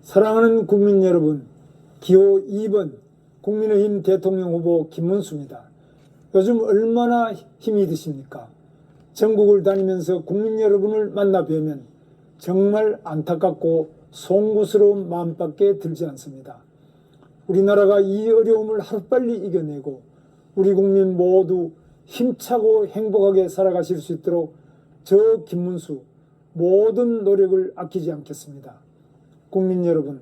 사랑하는 국민 여러분, 기호 2번 국민의힘 대통령 후보 김문수입니다. 요즘 얼마나 힘이 드십니까? 전국을 다니면서 국민 여러분을 만나 뵈면 정말 안타깝고 송구스러운 마음밖에 들지 않습니다. 우리나라가 이 어려움을 하루빨리 이겨내고 우리 국민 모두 힘차고 행복하게 살아가실 수 있도록 저 김문수 모든 노력을 아끼지 않겠습니다. 국민 여러분,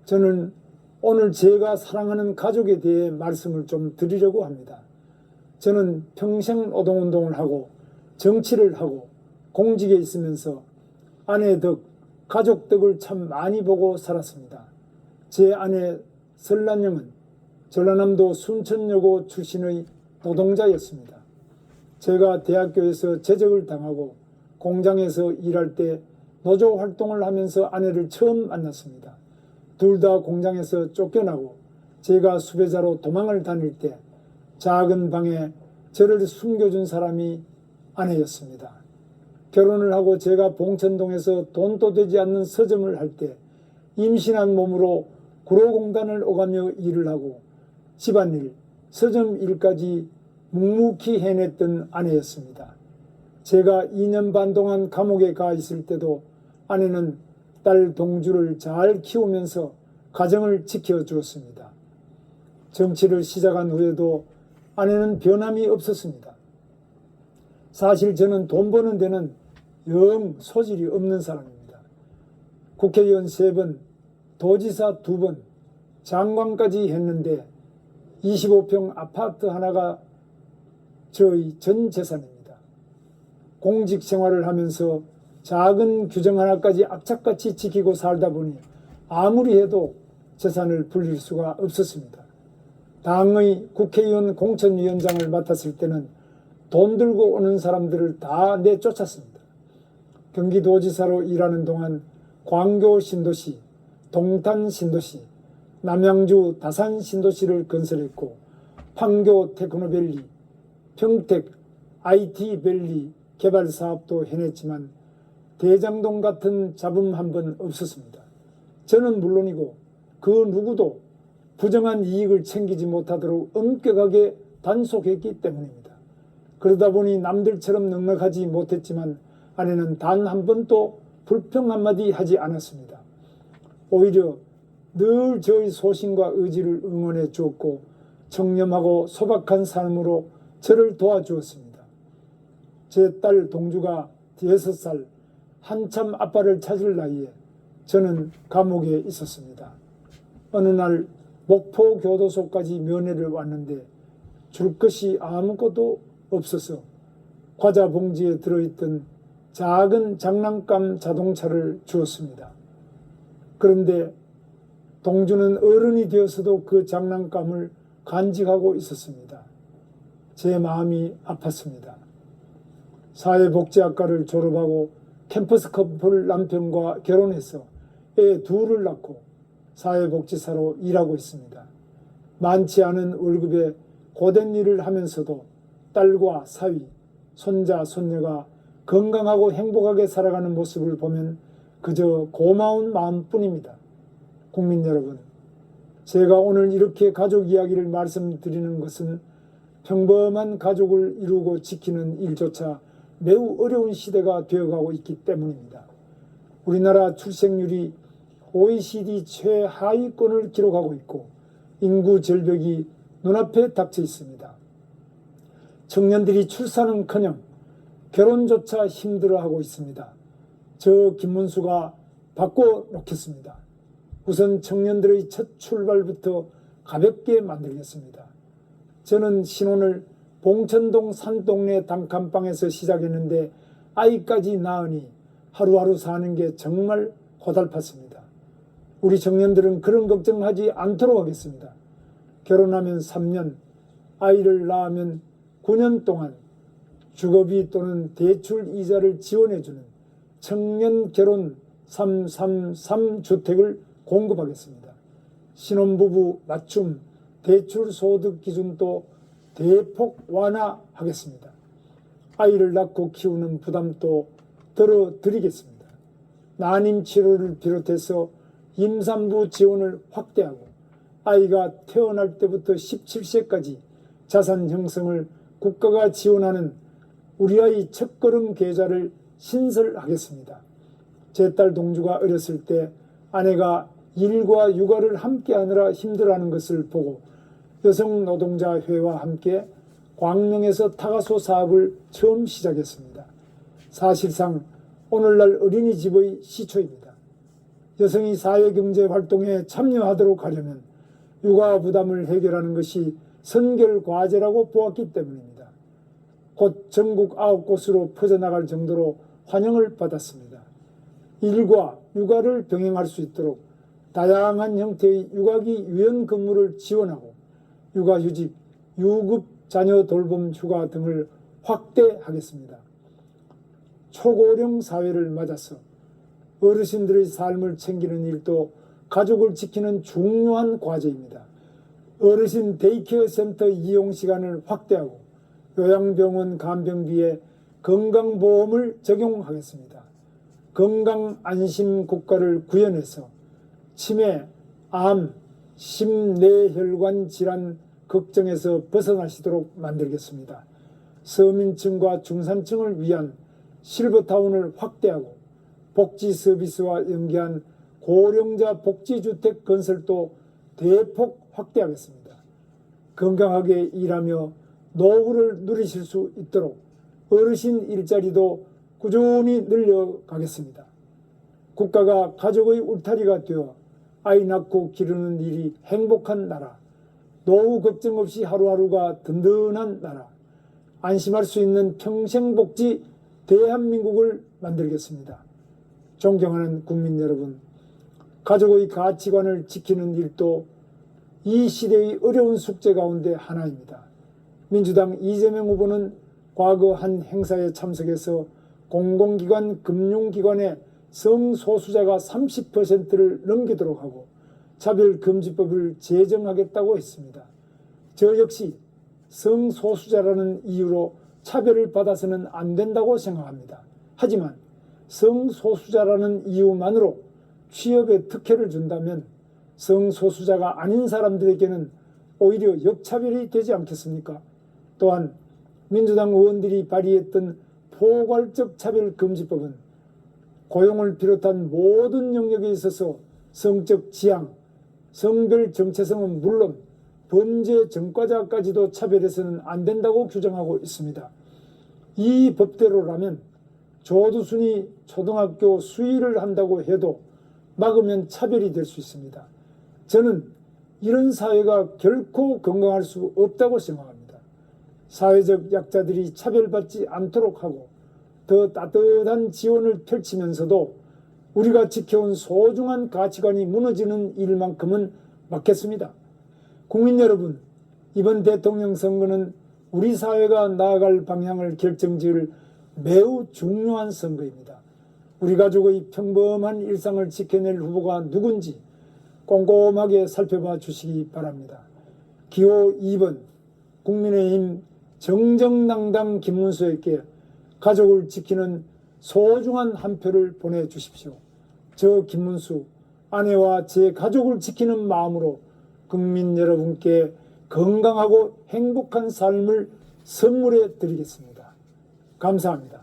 저는 오늘 제가 사랑하는 가족에 대해 말씀을 좀 드리려고 합니다. 저는 평생 노동운동을 하고 정치를 하고 공직에 있으면서 아내 덕, 가족 덕을 참 많이 보고 살았습니다. 제 아내 설란영은 전라남도 순천여고 출신의 노동자였습니다. 제가 대학교에서 제적을 당하고 공장에서 일할 때 노조 활동을 하면서 아내를 처음 만났습니다. 둘 다 공장에서 쫓겨나고 제가 수배자로 도망을 다닐 때 작은 방에 저를 숨겨준 사람이 아내였습니다. 결혼을 하고 제가 봉천동에서 돈도 되지 않는 서점을 할 때 임신한 몸으로 구로공단을 오가며 일을 하고 집안일, 서점 일까지 묵묵히 해냈던 아내였습니다. 제가 2년 반 동안 감옥에 가 있을 때도 아내는 딸 동주를 잘 키우면서 가정을 지켜주었습니다. 정치를 시작한 후에도 아내는 변함이 없었습니다. 사실 저는 돈 버는 데는 영 소질이 없는 사람입니다. 국회의원 3번, 도지사 2번, 장관까지 했는데 25평 아파트 하나가 저의 전 재산입니다. 공직 생활을 하면서 작은 규정 하나까지 악착같이 지키고 살다 보니 아무리 해도 재산을 불릴 수가 없었습니다. 당의 국회의원 공천위원장을 맡았을 때는 돈 들고 오는 사람들을 다 내쫓았습니다. 경기도지사로 일하는 동안 광교 신도시, 동탄 신도시, 남양주 다산 신도시를 건설했고 판교 테크노밸리, 평택 IT밸리 개발 사업도 해냈지만 대장동 같은 잡음 한 번 없었습니다. 저는 물론이고 그 누구도 부정한 이익을 챙기지 못하도록 엄격하게 단속했기 때문입니다. 그러다 보니 남들처럼 넉넉하지 못했지만 아내는 단 한 번도 불평 한마디 하지 않았습니다. 오히려 늘 저의 소신과 의지를 응원해 주었고 청렴하고 소박한 삶으로 저를 도와주었습니다. 제 딸 동주가 6살 한참 아빠를 찾을 나이에 저는 감옥에 있었습니다. 어느 날 목포 교도소까지 면회를 왔는데 줄 것이 아무것도 없어서 과자 봉지에 들어있던 작은 장난감 자동차를 주었습니다. 그런데 동주는 어른이 되어서도 그 장난감을 간직하고 있었습니다. 제 마음이 아팠습니다. 사회복지학과를 졸업하고 캠퍼스 커플 남편과 결혼해서 애 2을 낳고 사회복지사로 일하고 있습니다. 많지 않은 월급에 고된 일을 하면서도 딸과 사위, 손자, 손녀가 건강하고 행복하게 살아가는 모습을 보면 그저 고마운 마음뿐입니다. 국민 여러분, 제가 오늘 이렇게 가족 이야기를 말씀드리는 것은 평범한 가족을 이루고 지키는 일조차 매우 어려운 시대가 되어가고 있기 때문입니다. 우리나라 출생률이 OECD 최하위권을 기록하고 있고 인구 절벽이 눈앞에 닥쳐 있습니다. 청년들이 출산은커녕 결혼조차 힘들어하고 있습니다. 저 김문수가 바꿔놓겠습니다. 우선 청년들의 첫 출발부터 가볍게 만들겠습니다. 저는 신혼을 봉천동 산동네 단칸방에서 시작했는데 아이까지 낳으니 하루하루 사는 게 정말 고달팠습니다. 우리 청년들은 그런 걱정하지 않도록 하겠습니다. 결혼하면 3년, 아이를 낳으면 9년 동안 주거비 또는 대출 이자를 지원해주는 청년 결혼 333주택을 공급하겠습니다. 신혼부부 맞춤 대출 소득 기준도 대폭 완화하겠습니다. 아이를 낳고 키우는 부담도 덜어드리겠습니다. 난임 치료를 비롯해서 임산부 지원을 확대하고 아이가 태어날 때부터 17세까지 자산 형성을 국가가 지원하는 우리 아이 첫걸음 계좌를 신설하겠습니다. 제 딸 동주가 어렸을 때 아내가 일과 육아를 함께 하느라 힘들어하는 것을 보고 여성노동자회와 함께 광명에서 타가소 사업을 처음 시작했습니다. 사실상 오늘날 어린이집의 시초입니다. 여성이 사회경제 활동에 참여하도록 하려면 육아 부담을 해결하는 것이 선결과제라고 보았기 때문입니다. 곧 전국 9곳으로 퍼져나갈 정도로 환영을 받았습니다. 일과 육아를 병행할 수 있도록 다양한 형태의 육아기 유연 근무를 지원하고 육아휴직, 유급 자녀 돌봄 휴가 등을 확대하겠습니다. 초고령 사회를 맞아서 어르신들의 삶을 챙기는 일도 가족을 지키는 중요한 과제입니다. 어르신 데이케어 센터 이용 시간을 확대하고 요양병원 간병비에 건강보험을 적용하겠습니다. 건강안심국가를 구현해서 치매, 암, 심뇌혈관 질환 걱정에서 벗어나시도록 만들겠습니다. 서민층과 중산층을 위한 실버타운을 확대하고 복지 서비스와 연계한 고령자 복지주택 건설도 대폭 확대하겠습니다. 건강하게 일하며 노후를 누리실 수 있도록 어르신 일자리도 꾸준히 늘려가겠습니다. 국가가 가족의 울타리가 되어 아이 낳고 기르는 일이 행복한 나라, 노후 걱정 없이 하루하루가 든든한 나라, 안심할 수 있는 평생복지 대한민국을 만들겠습니다. 존경하는 국민 여러분, 가족의 가치관을 지키는 일도 이 시대의 어려운 숙제 가운데 하나입니다. 민주당 이재명 후보는 과거 한 행사에 참석해서 공공기관, 금융기관에 성소수자가 30%를 넘기도록 하고 차별금지법을 제정하겠다고 했습니다. 저 역시 성소수자라는 이유로 차별을 받아서는 안 된다고 생각합니다. 하지만 성소수자라는 이유만으로 취업에 특혜를 준다면 성소수자가 아닌 사람들에게는 오히려 역차별이 되지 않겠습니까? 또한 민주당 의원들이 발의했던 포괄적 차별금지법은 고용을 비롯한 모든 영역에 있어서 성적 지향, 성별 정체성은 물론 범죄 전과자까지도 차별해서는 안 된다고 규정하고 있습니다. 이 법대로라면 조두순이 초등학교 수의를 한다고 해도 막으면 차별이 될 수 있습니다. 저는 이런 사회가 결코 건강할 수 없다고 생각합니다. 사회적 약자들이 차별받지 않도록 하고 더 따뜻한 지원을 펼치면서도 우리가 지켜온 소중한 가치관이 무너지는 일만큼은 막겠습니다. 국민 여러분, 이번 대통령 선거는 우리 사회가 나아갈 방향을 결정지을 매우 중요한 선거입니다. 우리 가족의 평범한 일상을 지켜낼 후보가 누군지 꼼꼼하게 살펴봐 주시기 바랍니다. 기호 2번 국민의힘 정정당당 김문수에게 가족을 지키는 소중한 한 표를 보내주십시오. 저 김문수, 아내와 제 가족을 지키는 마음으로 국민 여러분께 건강하고 행복한 삶을 선물해 드리겠습니다. 감사합니다.